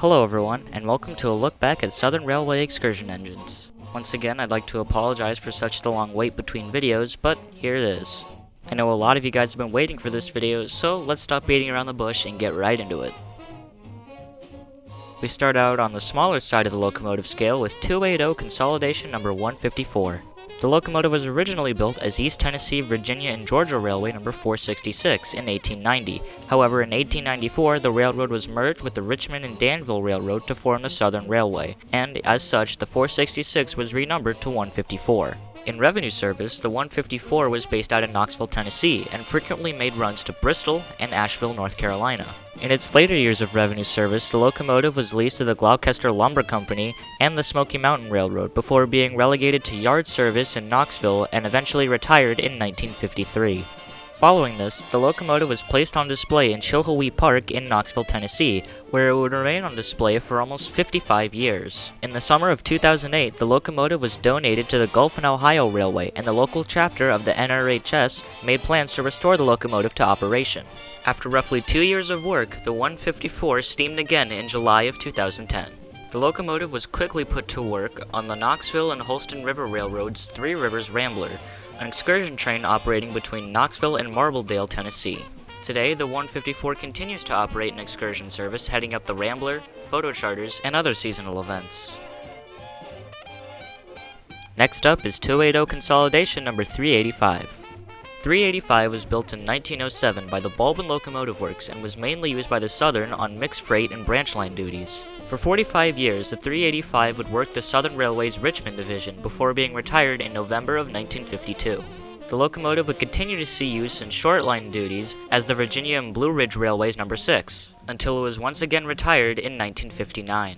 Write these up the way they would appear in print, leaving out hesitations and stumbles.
Hello everyone, and welcome to a look back at Southern Railway excursion engines. Once again, I'd like to apologize for such the long wait between videos, but here it is. I know a lot of you guys have been waiting for this video, so let's stop beating around the bush and get right into it. We start out on the smaller side of the locomotive scale with 280 Consolidation number 154. The locomotive was originally built as East Tennessee, Virginia, and Georgia Railway number 466 in 1890. However, in 1894, the railroad was merged with the Richmond and Danville Railroad to form the Southern Railway, and as such, the 466 was renumbered to 154. In revenue service, the 154 was based out of Knoxville, Tennessee, and frequently made runs to Bristol and Asheville, North Carolina. In its later years of revenue service, the locomotive was leased to the Gloucester Lumber Company and the Smoky Mountain Railroad before being relegated to yard service in Knoxville and eventually retired in 1953. Following this, the locomotive was placed on display in Chilhowee Park in Knoxville, Tennessee, where it would remain on display for almost 55 years. In the summer of 2008, the locomotive was donated to the Gulf and Ohio Railway, and the local chapter of the NRHS made plans to restore the locomotive to operation. After roughly 2 years of work, the 154 steamed again in July of 2010. The locomotive was quickly put to work on the Knoxville and Holston River Railroad's Three Rivers Rambler, an excursion train operating between Knoxville and Marbledale, Tennessee. Today, the 154 continues to operate an excursion service heading up the Rambler, photo charters, and other seasonal events. Next up is 280 Consolidation number 385. 385 was built in 1907 by the Baldwin Locomotive Works and was mainly used by the Southern on mixed freight and branch line duties. For 45 years, the 385 would work the Southern Railway's Richmond division before being retired in November of 1952. The locomotive would continue to see use in short line duties as the Virginia and Blue Ridge Railway's number 6, until it was once again retired in 1959.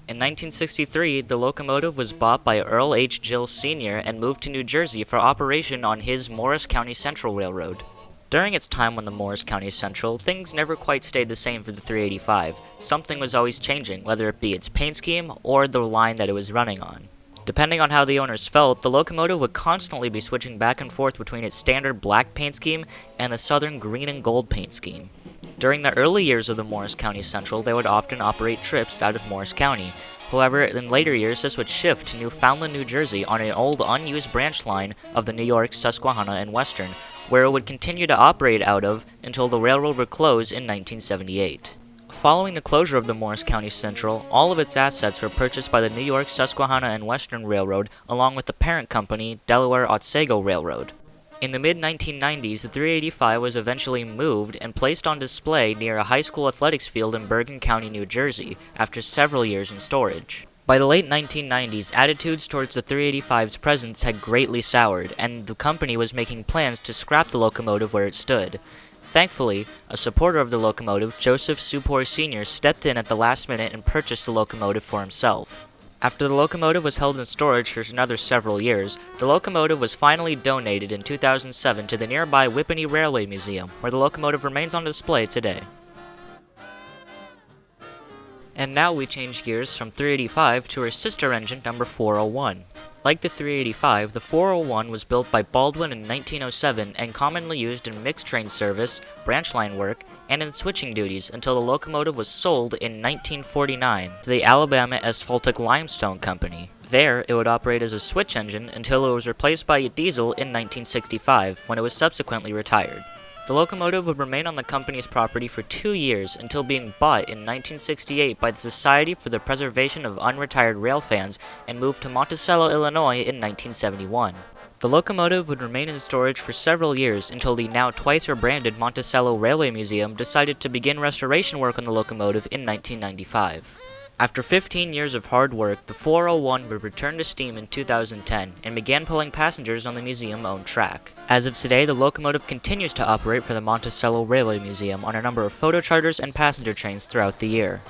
In 1963, the locomotive was bought by Earl H. Gill Sr. and moved to New Jersey for operation on his Morris County Central Railroad. During its time on the Morris County Central, things never quite stayed the same for the 385. Something was always changing, whether it be its paint scheme or the line that it was running on. Depending on how the owners felt, the locomotive would constantly be switching back and forth between its standard black paint scheme and the Southern green and gold paint scheme. During the early years of the Morris County Central, they would often operate trips out of Morris County. However, in later years, this would shift to Newfoundland, New Jersey on an old unused branch line of the New York, Susquehanna, and Western, where it would continue to operate out of until the railroad would close in 1978. Following the closure of the Morris County Central, all of its assets were purchased by the New York, Susquehanna, and Western Railroad, along with the parent company, Delaware Otsego Railroad. In the mid-1990s, the 385 was eventually moved and placed on display near a high school athletics field in Bergen County, New Jersey, after several years in storage. By the late 1990s, attitudes towards the 385's presence had greatly soured, and the company was making plans to scrap the locomotive where it stood. Thankfully, a supporter of the locomotive, Joseph Supor Sr., stepped in at the last minute and purchased the locomotive for himself. After the locomotive was held in storage for another several years, the locomotive was finally donated in 2007 to the nearby Whippany Railway Museum, where the locomotive remains on display today. And now we change gears from 385 to her sister engine number 401. Like the 385, the 401 was built by Baldwin in 1907 and commonly used in mixed train service, branch line work, and in switching duties until the locomotive was sold in 1949 to the Alabama Asphaltic Limestone Company. There, it would operate as a switch engine until it was replaced by a diesel in 1965, when it was subsequently retired. The locomotive would remain on the company's property for 2 years until being bought in 1968 by the Society for the Preservation of Unretired Railfans and moved to Monticello, Illinois in 1971. The locomotive would remain in storage for several years until the now twice rebranded Monticello Railway Museum decided to begin restoration work on the locomotive in 1995. After 15 years of hard work, the 401 would return to steam in 2010 and began pulling passengers on the museum-owned track. As of today, the locomotive continues to operate for the Monticello Railway Museum on a number of photo charters and passenger trains throughout the year.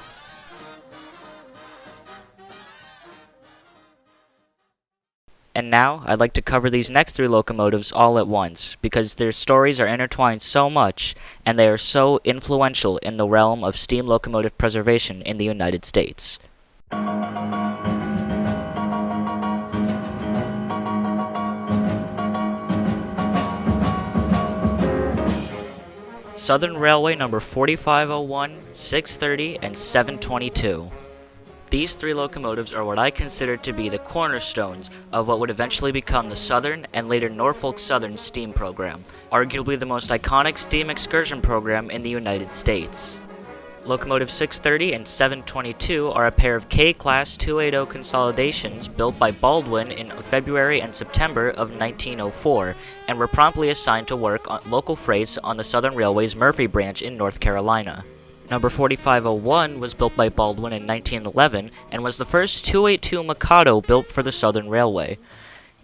And now, I'd like to cover these next 3 locomotives all at once, because their stories are intertwined so much, and they are so influential in the realm of steam locomotive preservation in the United States. Southern Railway number 4501, 630, and 722. These 3 locomotives are what I consider to be the cornerstones of what would eventually become the Southern and later Norfolk Southern steam program, arguably the most iconic steam excursion program in the United States. Locomotive 630 and 722 are a pair of K-Class 280 consolidations built by Baldwin in February and September of 1904 and were promptly assigned to work on local freights on the Southern Railway's Murphy branch in North Carolina. Number 4501 was built by Baldwin in 1911 and was the first 282 Mikado built for the Southern Railway.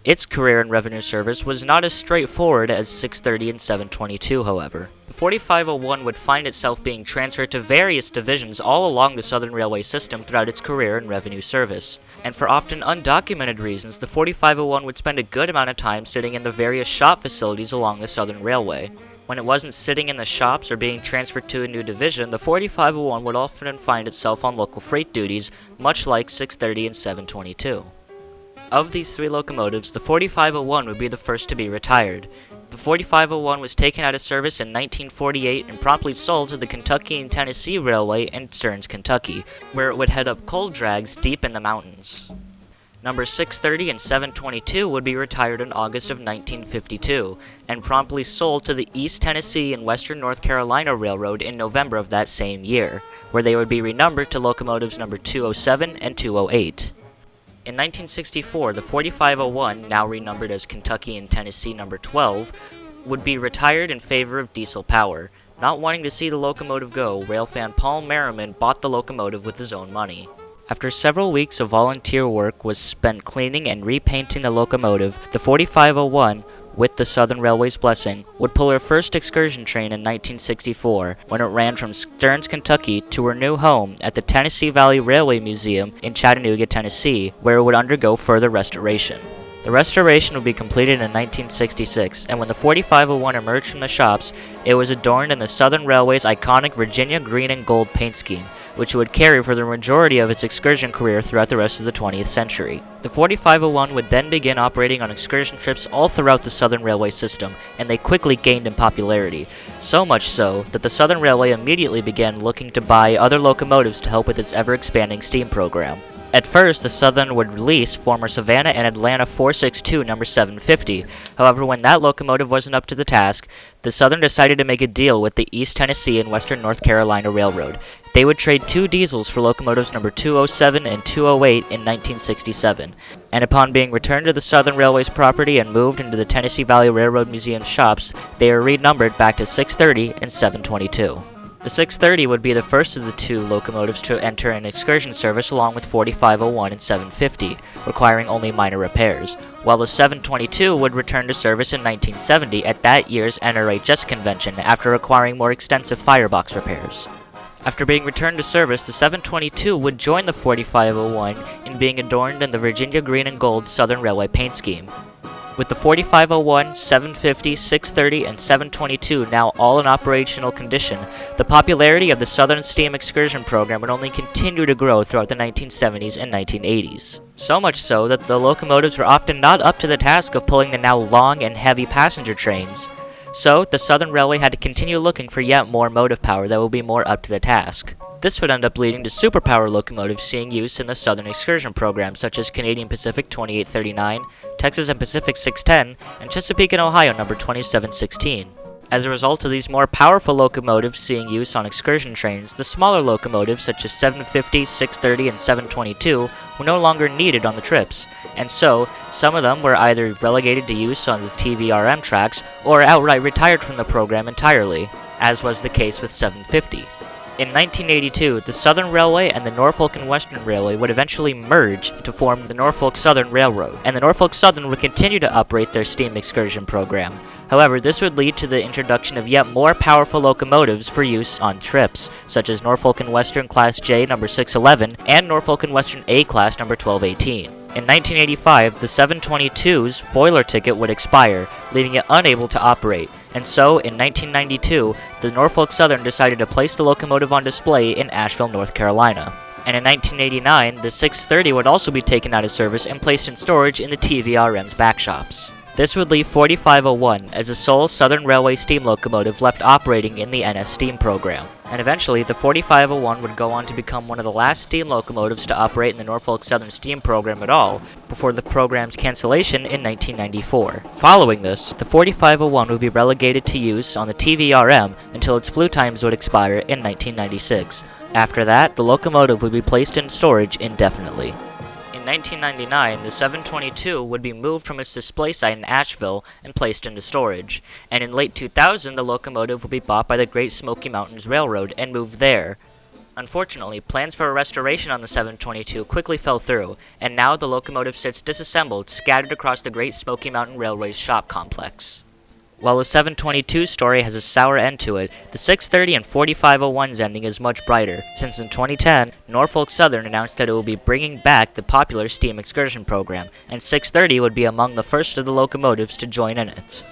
Its career and revenue service was not as straightforward as 630 and 722, however. The 4501 would find itself being transferred to various divisions all along the Southern Railway system throughout its career and revenue service. And for often undocumented reasons, the 4501 would spend a good amount of time sitting in the various shop facilities along the Southern Railway. When it wasn't sitting in the shops or being transferred to a new division, the 4501 would often find itself on local freight duties, much like 630 and 722. Of these 3 locomotives, the 4501 would be the first to be retired. The 4501 was taken out of service in 1948 and promptly sold to the Kentucky and Tennessee Railway in Stearns, Kentucky, where it would head up coal drags deep in the mountains. Number 630 and 722 would be retired in August of 1952 and promptly sold to the East Tennessee and Western North Carolina Railroad in November of that same year, where they would be renumbered to locomotives number 207 and 208. In 1964, the 4501, now renumbered as Kentucky and Tennessee number 12, would be retired in favor of diesel power. Not wanting to see the locomotive go, railfan Paul Merriman bought the locomotive with his own money. After several weeks of volunteer work was spent cleaning and repainting the locomotive, the 4501, with the Southern Railway's blessing, would pull her first excursion train in 1964 when it ran from Stearns, Kentucky to her new home at the Tennessee Valley Railway Museum in Chattanooga, Tennessee, where it would undergo further restoration. The restoration would be completed in 1966, and when the 4501 emerged from the shops, it was adorned in the Southern Railway's iconic Virginia green and gold paint scheme, which it would carry for the majority of its excursion career throughout the rest of the 20th century. The 4501 would then begin operating on excursion trips all throughout the Southern Railway system, and they quickly gained in popularity, so much so that the Southern Railway immediately began looking to buy other locomotives to help with its ever-expanding steam program. At first, the Southern would lease former Savannah and Atlanta 462 number 750. However, when that locomotive wasn't up to the task, the Southern decided to make a deal with the East Tennessee and Western North Carolina Railroad. They would trade 2 diesels for locomotives number 207 and 208 in 1967, and upon being returned to the Southern Railway's property and moved into the Tennessee Valley Railroad Museum's shops, they were renumbered back to 630 and 722. The 630 would be the first of the 2 locomotives to enter an excursion service along with 4501 and 750, requiring only minor repairs, while the 722 would return to service in 1970 at that year's NRHS convention after requiring more extensive firebox repairs. After being returned to service, the 722 would join the 4501 in being adorned in the Virginia green and gold Southern Railway paint scheme. With the 4501, 750, 630, and 722 now all in operational condition, the popularity of the Southern Steam Excursion program would only continue to grow throughout the 1970s and 1980s. So much so that the locomotives were often not up to the task of pulling the now long and heavy passenger trains. So, the Southern Railway had to continue looking for yet more motive power that would be more up to the task. This would end up leading to superpower locomotives seeing use in the Southern Excursion program, such as Canadian Pacific 2839, Texas and Pacific 610, and Chesapeake and Ohio number 2716. As a result of these more powerful locomotives seeing use on excursion trains, the smaller locomotives such as 750, 630, and 722 were no longer needed on the trips, and so some of them were either relegated to use on the TVRM tracks or outright retired from the program entirely, as was the case with 750. In 1982, the Southern Railway and the Norfolk and Western Railway would eventually merge to form the Norfolk Southern Railroad, and the Norfolk Southern would continue to operate their steam excursion program. However, this would lead to the introduction of yet more powerful locomotives for use on trips, such as Norfolk and Western Class J number 611 and Norfolk and Western A Class number 1218. In 1985, the 722's boiler ticket would expire, leaving it unable to operate, and so, in 1992, the Norfolk Southern decided to place the locomotive on display in Asheville, North Carolina. And in 1989, the 630 would also be taken out of service and placed in storage in the TVRM's back shops. This would leave 4501 as the sole Southern Railway steam locomotive left operating in the NS steam program. And eventually, the 4501 would go on to become one of the last steam locomotives to operate in the Norfolk Southern steam program at all, before the program's cancellation in 1994. Following this, the 4501 would be relegated to use on the TVRM until its flue times would expire in 1996. After that, the locomotive would be placed in storage indefinitely. In 1999, the 722 would be moved from its display site in Asheville and placed into storage, and in late 2000 the locomotive would be bought by the Great Smoky Mountains Railroad and moved there. Unfortunately, plans for a restoration on the 722 quickly fell through, and now the locomotive sits disassembled, scattered across the Great Smoky Mountain Railway's shop complex. While the 722 story has a sour end to it, the 630 and 4501's ending is much brighter, since in 2010, Norfolk Southern announced that it will be bringing back the popular steam excursion program, and 630 would be among the first of the locomotives to join in it.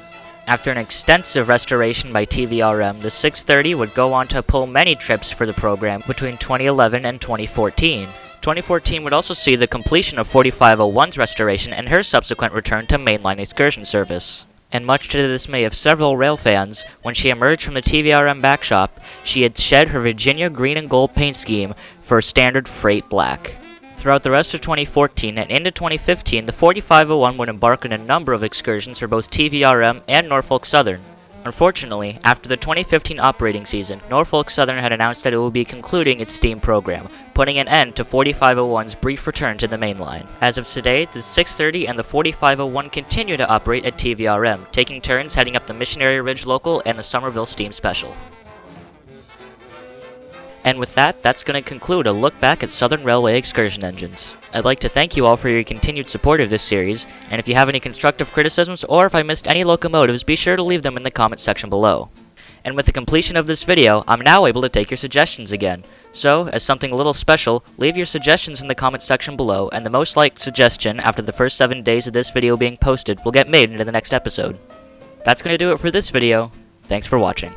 After an extensive restoration by TVRM, the 630 would go on to pull many trips for the program between 2011 and 2014. 2014 would also see the completion of 4501's restoration and her subsequent return to mainline excursion service. And much to the dismay of several rail fans, when she emerged from the TVRM backshop, she had shed her Virginia green and gold paint scheme for a standard freight black. Throughout the rest of 2014 and into 2015, the 4501 would embark on a number of excursions for both TVRM and Norfolk Southern. Unfortunately, after the 2015 operating season, Norfolk Southern had announced that it will be concluding its steam program, putting an end to 4501's brief return to the main line. As of today, the 630 and the 4501 continue to operate at TVRM, taking turns heading up the Missionary Ridge Local and the Somerville Steam Special. And with that, that's going to conclude a look back at Southern Railway excursion engines. I'd like to thank you all for your continued support of this series, and if you have any constructive criticisms or if I missed any locomotives, be sure to leave them in the comments section below. And with the completion of this video, I'm now able to take your suggestions again. So, as something a little special, leave your suggestions in the comments section below, and the most liked suggestion after the first 7 days of this video being posted will get made into the next episode. That's going to do it for this video. Thanks for watching.